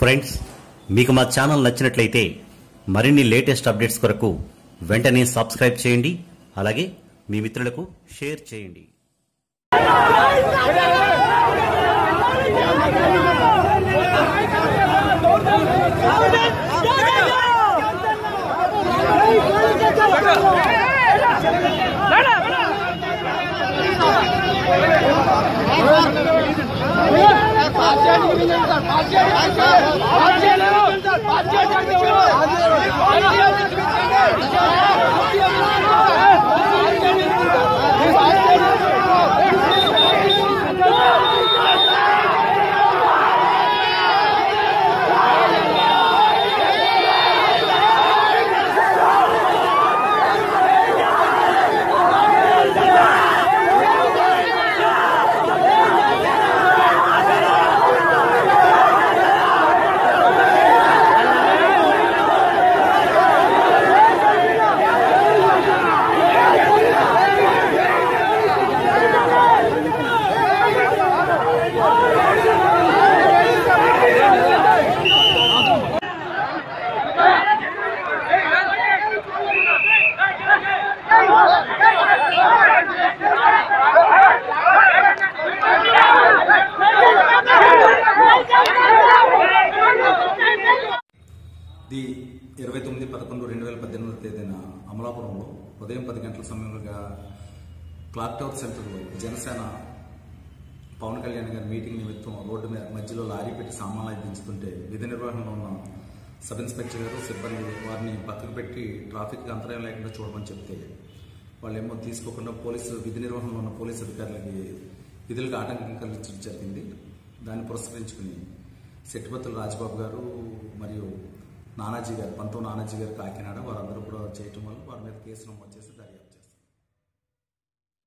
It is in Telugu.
ఫ్రెండ్స్, మీకు మా ఛానల్ నచ్చినట్లయితే మరిన్ని లేటెస్ట్ అప్డేట్స్ కొరకు వెంటనే సబ్స్క్రైబ్ చేయండి. అలాగే మీ మిత్రులకు షేర్ చేయండి. ది 29/11/2018 తేదీన అమలాపురంలో ఉదయం 10 గంటల సమయంలో క్లాక్ టవర్ సెంటర్లో జనసేన పవన్ కళ్యాణ్ గారి మీటింగ్ నిమిత్తం రోడ్డు మీద మధ్యలో లారీ పెట్టి సామాన్లు దించుతుంటే విధి నిర్వహణలో ఉన్న సబ్ ఇన్స్పెక్టర్ గారు సిబ్బంది వారిని పక్కకు పెట్టి ట్రాఫిక్ అంతరాయం లేకుండా చూడమని చెప్తే వాళ్ళేమో తీసుకోకుండా విధి నిర్వహణలో ఉన్న పోలీసు అధికారులకి విధులకు ఆటంకం కలిగించడం జరిగింది. దాన్ని పురస్కరించుకుని సెట్టిపత్తుల రాజబాబు గారు మరియు నానాజీ గారు, పంతో నానాజీ గారు కాకినాడ వారందరూ కూడా చేయటం వల్ల వారి మీద కేసు నమోదు చేసి దర్యాప్తు